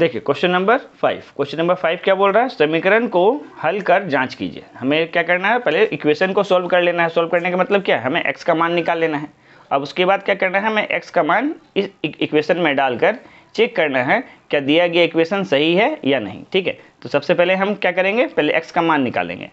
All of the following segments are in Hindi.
देखिए क्वेश्चन नंबर 5 क्या बोल रहा है, समीकरण को हल कर जांच कीजिए। हमें क्या करना है, पहले इक्वेशन को सॉल्व कर लेना है। सॉल्व करने का मतलब क्या है, हमें x का मान निकाल लेना है। अब उसके बाद क्या करना है, हमें x का मान इस इक्वेशन में डालकर चेक करना है क्या दिया गया इक्वेशन सही है या नहीं। ठीक है, तो सबसे पहले हम क्या करेंगे, पहले x का मान निकालेंगे।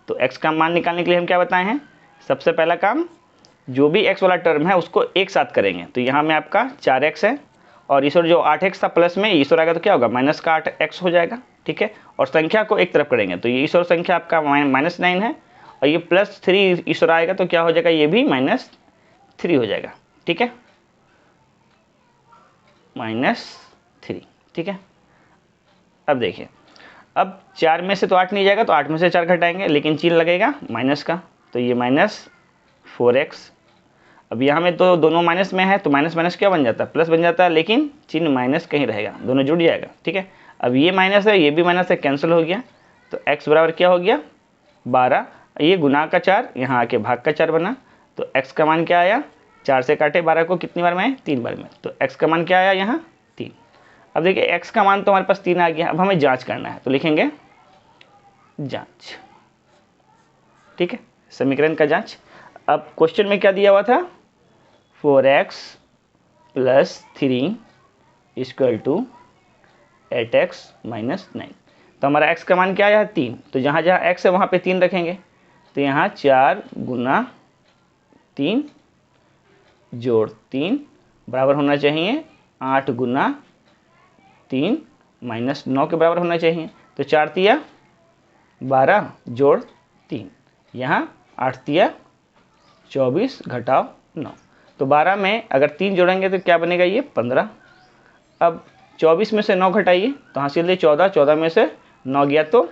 तो x का मान निकालने के लिए हम क्या बताए हैं, सबसे पहला काम जो भी x वाला टर्म है उसको एक साथ करेंगे। तो यहाँ में आपका 4x है और इस ओर जो 8x था प्लस में इस ओर आएगा तो क्या होगा, माइनस का 8x हो जाएगा। ठीक है, और संख्या को एक तरफ करेंगे तो ये इस ओर संख्या आपका -9 है और ये +3 इस ओर आएगा तो क्या हो जाएगा, ये भी -3 हो जाएगा। ठीक है, -3। ठीक है, अब देखिए, अब 4 में से तो 8 नहीं जाएगा तो 8 में से 4 घटाएंगे, लेकिन चिन्ह लगेगा माइनस का, तो ये -4x। अब यहाँ में तो दोनों माइनस में है तो माइनस माइनस क्या बन जाता है, प्लस बन जाता है, लेकिन चिन्ह माइनस कहीं रहेगा, दोनों जुड़ जाएगा। ठीक है, अब ये माइनस है ये भी माइनस है, कैंसिल हो गया। तो x बराबर क्या हो गया, 12। ये गुना का 4 यहाँ आके भाग का 4 बना, तो x का मान क्या आया, 4 से काटे 12 को कितनी बार में, 3 बार में, तो x का मान क्या आया यहाँ 3। अब देखिए x का मान तो हमारे पास 3 आ गया। अब हमें जाँच करना है तो लिखेंगे जाँच। ठीक है, समीकरण का जाँच। अब क्वेश्चन में क्या दिया हुआ था, 4x + 3 = 8x - 9। तो हमारा x का मान क्या आया, 3। तो जहाँ जहाँ x है वहाँ पे 3 रखेंगे। तो यहाँ 4 × 3 + 3 बराबर होना चाहिए 8 × 3 - 9 के बराबर होना चाहिए। तो 4 तिया 12 + 3, यहाँ 8 तिया 24 घटाओ 9। तो 12 में अगर 3 जोड़ेंगे तो क्या बनेगा, ये 15। अब 24 में से 9 घटाइए तो हासिल है 14, 14 में से 9 गया तो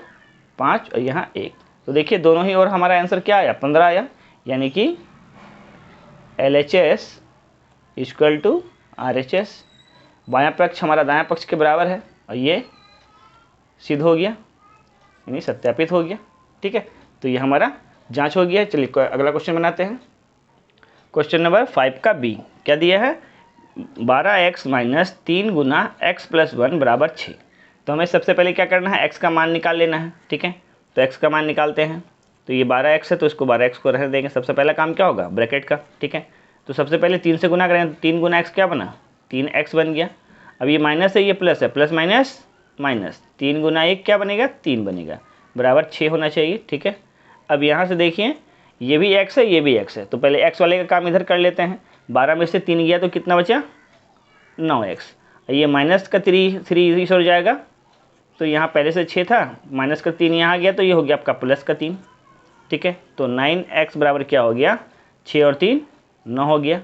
5 और यहाँ 1। तो देखिए दोनों ही और हमारा आंसर क्या आया, 15 आया। यानी कि LHS = RHS। बायां पक्ष हमारा दायां पक्ष के बराबर है और ये सिद्ध हो गया, यानी सत्यापित हो गया। ठीक है, तो ये हमारा जांच हो गया। चलिए अगला क्वेश्चन बनाते हैं। क्वेश्चन नंबर 5 का बी क्या दिया है, 12x - 3 × x + 1 = 6। तो हमें सबसे पहले क्या करना है, x का मान निकाल लेना है। ठीक है, तो x का मान निकालते हैं। तो ये 12x है तो इसको 12x को रहने देंगे। सबसे पहला काम क्या होगा, ब्रैकेट का। ठीक है, तो सबसे पहले 3 से गुना करेंगे, 3 × x क्या बना, 3x बन गया। अब ये माइनस है ये प्लस है, प्लस माइनस माइनस, 3 × 1 क्या बनेगा, 3 बनेगा, बराबर 6 होना चाहिए। ठीक है, अब यहाँ से देखिए ये भी x है ये भी x है, तो पहले x वाले का काम इधर कर लेते हैं। 12 में से 3 गया तो कितना बचा, 9x। ये माइनस का 3 इस हो जाएगा, तो यहाँ पहले से 6 था, माइनस का 3 यहाँ गया तो ये हो गया आपका प्लस का 3। ठीक है, तो 9x बराबर क्या हो गया, 6 और 3 9 हो गया।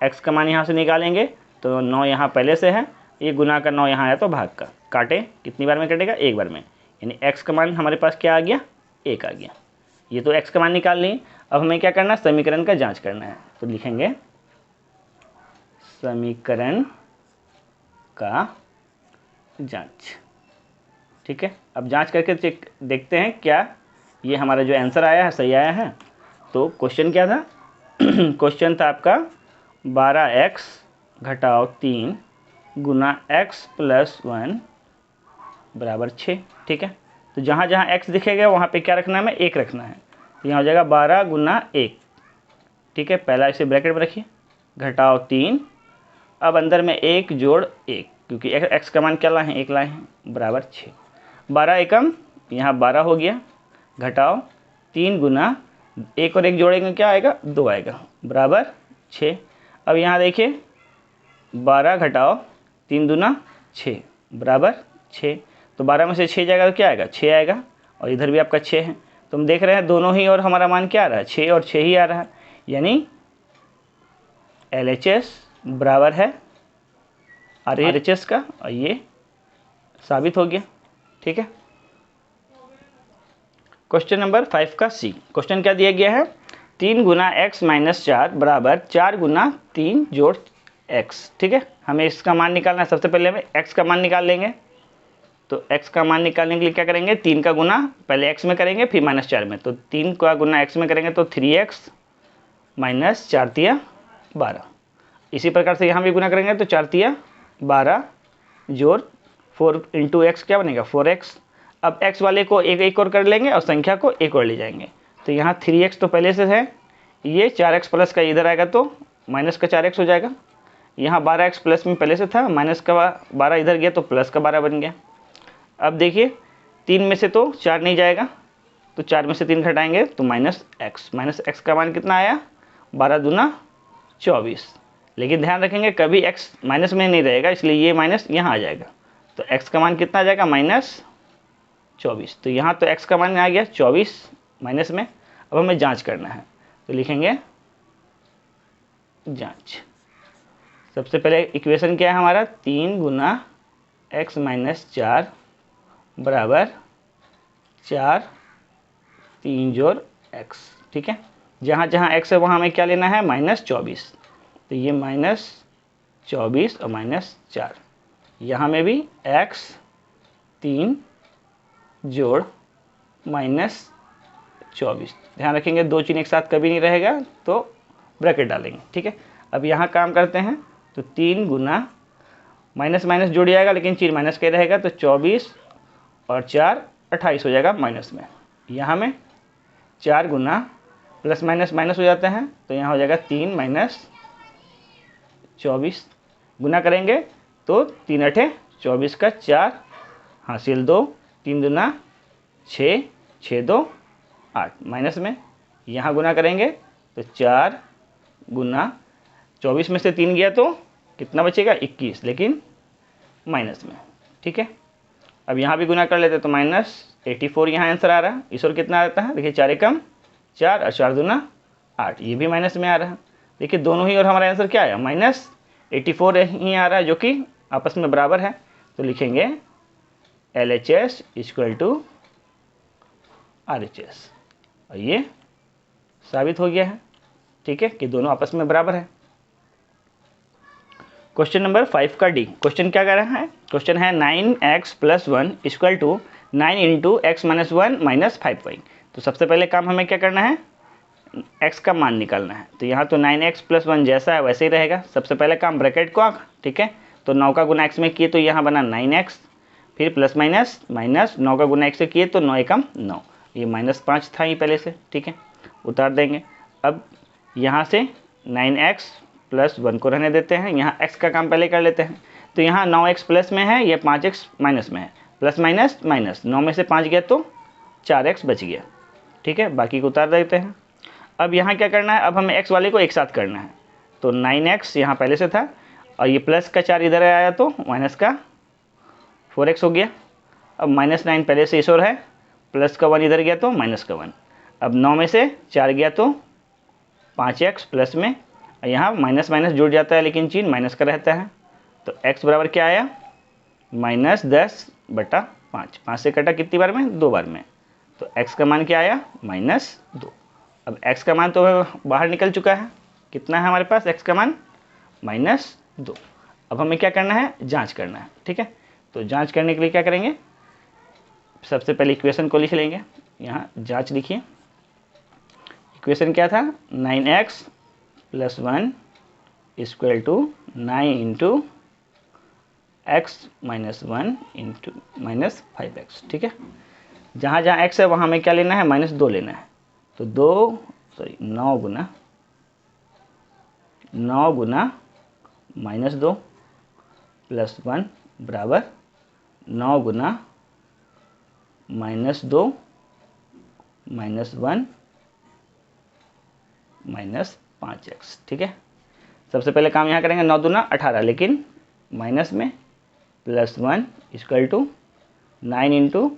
x का मान यहाँ से निकालेंगे तो 9 यहाँ पहले से है, ये गुना का 9 यहाँ आया तो भाग का, काटे कितनी बार में कटेगा, एक बार में, यानी x का मान हमारे पास क्या आ गया, 1 आ गया। ये तो x का मान निकाल लें। अब हमें क्या करना है, समीकरण का जांच करना है। तो लिखेंगे समीकरण का जांच। ठीक है, अब जांच करके चेक देखते हैं क्या ये हमारा जो आंसर आया है सही आया है। तो क्वेश्चन क्या था क्वेश्चन था आपका 12x - 3 × x + 1 = 6। ठीक है, तो जहाँ जहाँ x दिखेगा वहाँ पे क्या रखना है, हमें 1 रखना है। तो यहाँ हो जाएगा 12 × 1। ठीक है, पहला इसे ब्रैकेट में रखिए, घटाओ 3, अब अंदर में 1 + 1, क्योंकि x का मान क्या लाए हैं, 1 लाए हैं, बराबर 6। 12 एकम यहाँ 12 हो गया, घटाओ 3 × 1 और 1 जोड़ेंगे क्या आएगा, 2 आएगा, बराबर 6। अब यहाँ देखिए 12 घटाओ 3 दूना 6 बराबर 6। तो 12 में से 6 जाएगा तो क्या आएगा, 6 आएगा, और इधर भी आपका 6 है। तो हम देख रहे हैं दोनों ही और हमारा मान क्या आ रहा है, 6 और 6 ही आ रहा है, यानी LHS बराबर है RHS का, और ये साबित हो गया। ठीक है, क्वेश्चन नंबर 5 का सी। क्वेश्चन क्या दिया गया है, 3 × x - 4 बराबर 4 × 3 + x। ठीक है, हमें इसका मान निकालना है। सबसे पहले हमें x का मान निकाल लेंगे। तो x का मान निकालने के लिए क्या करेंगे, 3 का गुना पहले x में करेंगे फिर -4 में। तो 3 का गुना x में करेंगे तो 3x - 4 तिया 12। इसी प्रकार से यहाँ भी गुना करेंगे तो 4 तिया 12 + 4 इंटू एक्स क्या बनेगा 4x। अब x वाले को एक और कर लेंगे और संख्या को एक और ले जाएंगे, तो यहाँ 3x तो पहले से है, ये 4x प्लस का इधर आएगा तो माइनस का 4x हो जाएगा। यहाँ 12x प्लस में पहले से था, माइनस का 12 इधर गया तो प्लस का 12 बन गया। अब देखिए 3 में से तो 4 नहीं जाएगा, तो 4 में से 3 घटाएंगे तो माइनस x का मान कितना आया 12 दूना 24। लेकिन ध्यान रखेंगे कभी x माइनस में नहीं रहेगा, इसलिए ये माइनस यहाँ आ जाएगा, तो x का मान कितना आ जाएगा -24। तो यहाँ तो x का मान आ गया 24 माइनस में। अब हमें जांच करना है, तो लिखेंगे जांच। सबसे पहले इक्वेशन क्या है हमारा 3 गुना x माइनस 4 बराबर 4 3 जोड़ x। ठीक है, जहाँ जहाँ x है वहाँ हमें क्या लेना है -24, तो ये -24 और -4। यहाँ में भी x 3 जोड़ -24। ध्यान रखेंगे दो चिन्ह एक साथ कभी नहीं रहेगा तो ब्रैकेट डालेंगे। ठीक है, अब यहाँ काम करते हैं, तो 3 गुना माइनस माइनस जुड़ जाएगा लेकिन चिन्ह माइनस का रहेगा, तो 24 और 4 28 हो जाएगा माइनस में। यहाँ में 4 गुना प्लस माइनस माइनस हो जाते हैं, तो यहाँ हो जाएगा 3 माइनस 24। गुना करेंगे तो 3 अठे 24 का 4 हासिल 2, 3 दूना 6, 6 2 8 माइनस में। यहाँ गुना करेंगे तो 4 गुना 24 में से 3 गया तो कितना बचेगा 21, लेकिन माइनस में। ठीक है, अब यहाँ भी गुना कर लेते तो -84 यहाँ आंसर आ रहा है। इस ओर कितना आता है देखिए 4 एकम 4 और 4 दूना 8, ये भी माइनस में आ रहा है। देखिए दोनों ही और हमारा आंसर क्या आया -84 ही आ रहा है, जो कि आपस में बराबर है। तो लिखेंगे LHS इक्वल टू RHS, और ये साबित हो गया है। ठीक है, कि दोनों आपस में बराबर है। क्वेश्चन नंबर 5 का डी। क्वेश्चन क्या कर रहा है, क्वेश्चन है 9x + 1 equal to 9 into x - 1 - 5y। तो सबसे पहले काम हमें क्या करना है, x का मान निकालना है। तो यहाँ तो 9x + 1 जैसा है वैसे ही रहेगा। सबसे पहले काम ब्रैकेट को, ठीक है, तो 9 का गुना x में किए तो यहाँ बना 9x, फिर प्लस माइनस माइनस 9 का गुना x से किए तो 9 एकम 9, ये -5 था ही पहले से। ठीक है, उतार देंगे। अब यहाँ से 9x + 1 को रहने देते हैं, यहाँ x का काम पहले कर लेते हैं। तो यहाँ 9x प्लस में है, ये 5x माइनस में है, प्लस माइनस माइनस 9 में से 5 गया तो 4x बच गया। ठीक है, बाकी को उतार देते हैं। अब यहाँ क्या करना है, अब हमें x वाले को एक साथ करना है। तो 9x यहाँ पहले से था और ये प्लस का 4 इधर आया तो माइनस का 4x हो गया। अब -9 पहले से इस ओर है, प्लस का 1 इधर गया तो माइनस का 1। अब 9 में से 4 गया तो 5x प्लस में, यहाँ माइनस माइनस जुड़ जाता है लेकिन चिन्ह माइनस का रहता है। तो x बराबर क्या आया -10/5। 5 से कटा कितनी बार में, 2 बार में, तो x का मान क्या आया -2। अब x का मान तो बाहर निकल चुका है, कितना है हमारे पास x का मान -2। अब हमें क्या करना है, जांच करना है। ठीक है, तो जांच करने के लिए क्या करेंगे, सबसे पहले इक्वेशन को लिख लेंगे। यहाँ जांच लिखिए, इक्वेशन क्या था 9x + 1 equal to 9 into x - 1 into -5x। ठीक है, जहाँ जहाँ x है वहाँ हमें क्या लेना है, -2 लेना है। तो 9 गुना -2 + 1 बराबर 9 गुना -2 - 1 -5x। ठीक है, सबसे पहले काम यहाँ करेंगे 9 दूना 18, लेकिन माइनस में +1 इक्वल टू 9 इंटू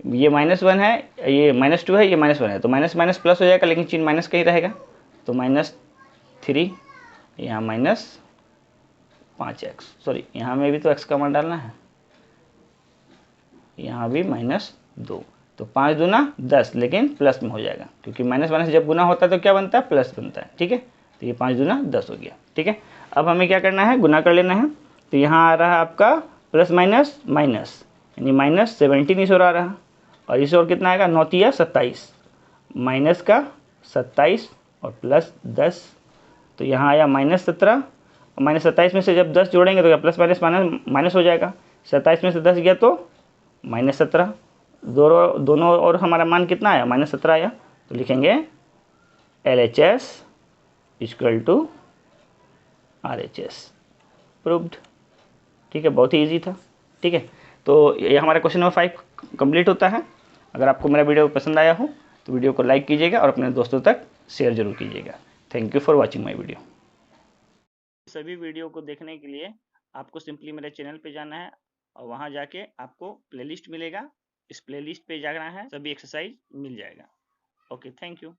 ये -1 है, ये -2 है, ये -1 है, तो माइनस माइनस प्लस हो जाएगा लेकिन चिन्ह माइनस का ही रहेगा। तो -3 यहाँ -5x, सॉरी यहाँ में भी तो x का मान डालना है, यहाँ भी -2, तो 5 दूना 10 लेकिन प्लस में हो जाएगा, क्योंकि माइनस माइनस जब गुना होता है तो क्या बनता है, प्लस बनता है। ठीक है, तो ये 5 दूना 10 हो गया। ठीक है, अब हमें क्या करना है, गुना कर लेना है। तो यहाँ आ रहा है आपका प्लस माइनस माइनस, यानी -17 इस ओर आ रहा है, और इस ओर कितना आएगा 9 × 27, माइनस का 27 और प्लस 10, तो यहाँ आया -17। -27 में से जब 10 जोड़ेंगे तो क्या प्लस माइनस माइनस हो जाएगा, 27 में से 10 गया तो -17, दोनों और हमारा मान कितना आया, -17 आया। तो लिखेंगे LHS equal to RHS, proved. ठीक है, बहुत ही ईजी था। ठीक है, तो ये हमारा क्वेश्चन नंबर 5 कंप्लीट होता है। अगर आपको मेरा वीडियो पसंद आया हो तो वीडियो को लाइक कीजिएगा और अपने दोस्तों तक शेयर जरूर कीजिएगा। Thank you for watching my video. सभी वीडियो को देखने के लिए आपको सिंपली मेरे चैनल पे जाना है और वहाँ जाके आपको प्लेलिस्ट मिलेगा, इस प्लेलिस्ट पे जाना है, सभी एक्सरसाइज मिल जाएगा। Okay, thank you.